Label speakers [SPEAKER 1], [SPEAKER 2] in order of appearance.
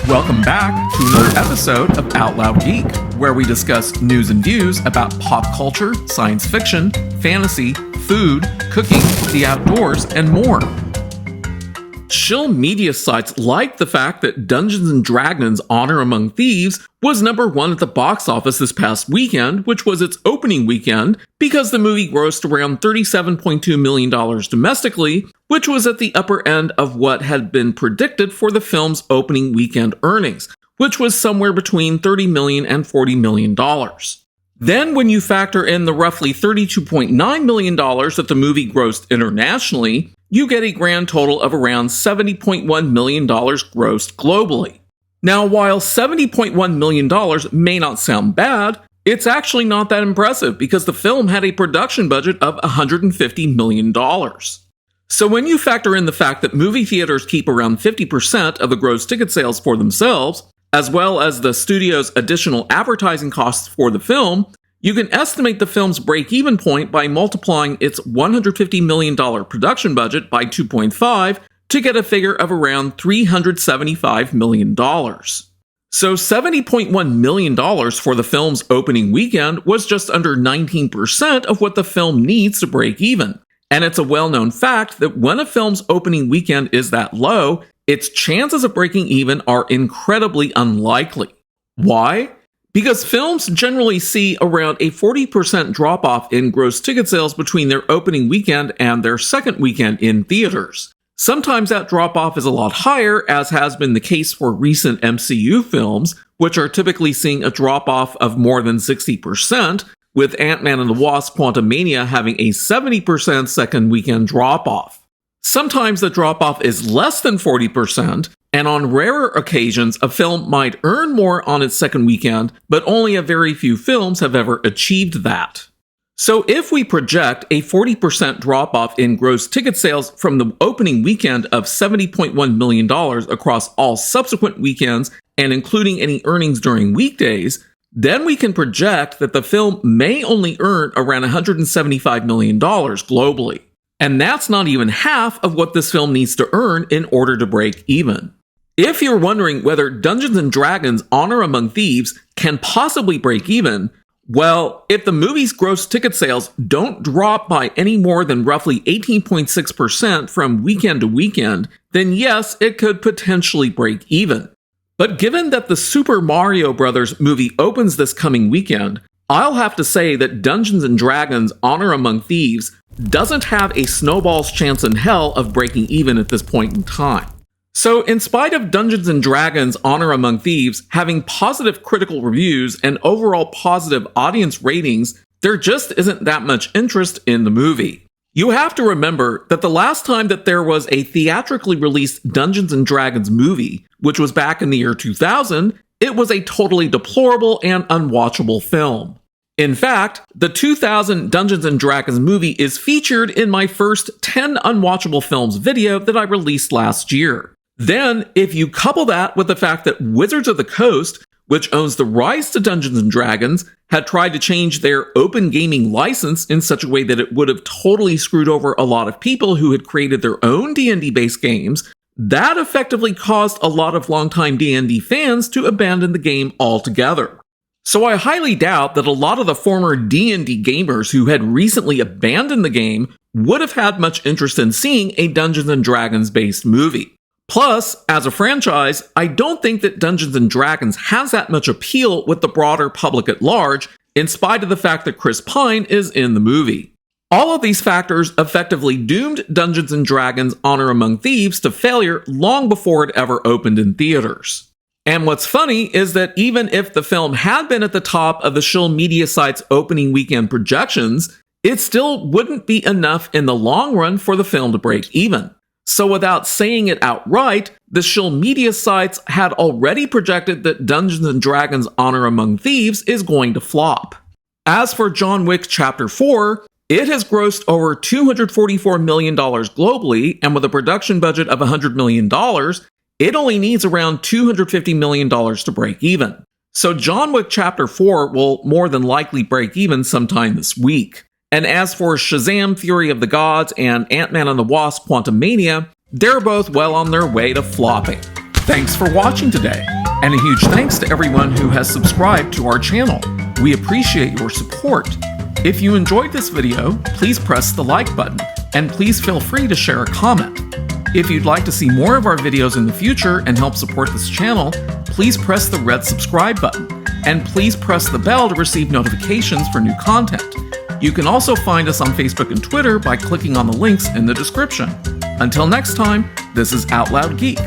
[SPEAKER 1] Welcome back to another episode of Out Loud Geek, where we discuss news and views about pop culture, science fiction, fantasy, food, cooking, the outdoors, and more. Shill media sites like the fact that Dungeons & Dragons Honor Among Thieves was number one at the box office this past weekend, which was its opening weekend, because the movie grossed around $37.2 million domestically, which was at the upper end of what had been predicted for the film's opening weekend earnings, which was somewhere between $30 million and $40 million. Then, when you factor in the roughly $32.9 million that the movie grossed internationally, you get a grand total of around $70.1 million grossed globally. Now, while $70.1 million may not sound bad, it's actually not that impressive because the film had a production budget of $150 million. So when you factor in the fact that movie theaters keep around 50% of the gross ticket sales for themselves, as well as the studio's additional advertising costs for the film, you can estimate the film's break-even point by multiplying its $150 million production budget by 2.5 to get a figure of around $375 million. So $70.1 million for the film's opening weekend was just under 19% of what the film needs to break even. And it's a well-known fact that when a film's opening weekend is that low, its chances of breaking even are incredibly unlikely. Why? Because films generally see around a 40% drop-off in gross ticket sales between their opening weekend and their second weekend in theaters. Sometimes that drop-off is a lot higher, as has been the case for recent MCU films, which are typically seeing a drop-off of more than 60%, with Ant-Man and the Wasp: Quantumania having a 70% second weekend drop-off. Sometimes the drop-off is less than 40%, and on rarer occasions, a film might earn more on its second weekend, but only a very few films have ever achieved that. So if we project a 40% drop-off in gross ticket sales from the opening weekend of $70.1 million across all subsequent weekends, and including any earnings during weekdays, then we can project that the film may only earn around $175 million globally. And that's not even half of what this film needs to earn in order to break even. If you're wondering whether Dungeons & Dragons Honor Among Thieves can possibly break even, well, if the movie's gross ticket sales don't drop by any more than roughly 18.6% from weekend to weekend, then yes, it could potentially break even. But given that the Super Mario Bros. Movie opens this coming weekend, I'll have to say that Dungeons & Dragons Honor Among Thieves doesn't have a snowball's chance in hell of breaking even at this point in time. So in spite of Dungeons & Dragons Honor Among Thieves having positive critical reviews and overall positive audience ratings, there just isn't that much interest in the movie. You have to remember that the last time that there was a theatrically released Dungeons & Dragons movie, which was back in the year 2000, it was a totally deplorable and unwatchable film. In fact, the 2000 Dungeons & Dragons movie is featured in my first 10 unwatchable films video that I released last year. Then, if you couple that with the fact that Wizards of the Coast, which owns the rights to Dungeons & Dragons, had tried to change their open gaming license in such a way that it would have totally screwed over a lot of people who had created their own D&D-based games, that effectively caused a lot of longtime D&D fans to abandon the game altogether. So I highly doubt that a lot of the former D&D gamers who had recently abandoned the game would have had much interest in seeing a Dungeons & Dragons-based movie. Plus, as a franchise, I don't think that Dungeons & Dragons has that much appeal with the broader public at large, in spite of the fact that Chris Pine is in the movie. All of these factors effectively doomed Dungeons & Dragons Honor Among Thieves to failure long before it ever opened in theaters. And what's funny is that even if the film had been at the top of the Shill media site's opening weekend projections, it still wouldn't be enough in the long run for the film to break even. So without saying it outright, the Shill media sites had already projected that Dungeons & Dragons Honor Among Thieves is going to flop. As for John Wick Chapter 4, it has grossed over $244 million globally, and with a production budget of $100 million, it only needs around $250 million to break even. So John Wick Chapter 4 will more than likely break even sometime this week. And as for Shazam! Fury of the Gods and Ant-Man and the Wasp: Quantumania, they're both well on their way to flopping. Thanks for watching today, and a huge thanks to everyone who has subscribed to our channel. We appreciate your support. If you enjoyed this video, please press the like button, and please feel free to share a comment. If you'd like to see more of our videos in the future and help support this channel, please press the red subscribe button, and please press the bell to receive notifications for new content. You can also find us on Facebook and Twitter by clicking on the links in the description. Until next time, this is Out Loud Geek.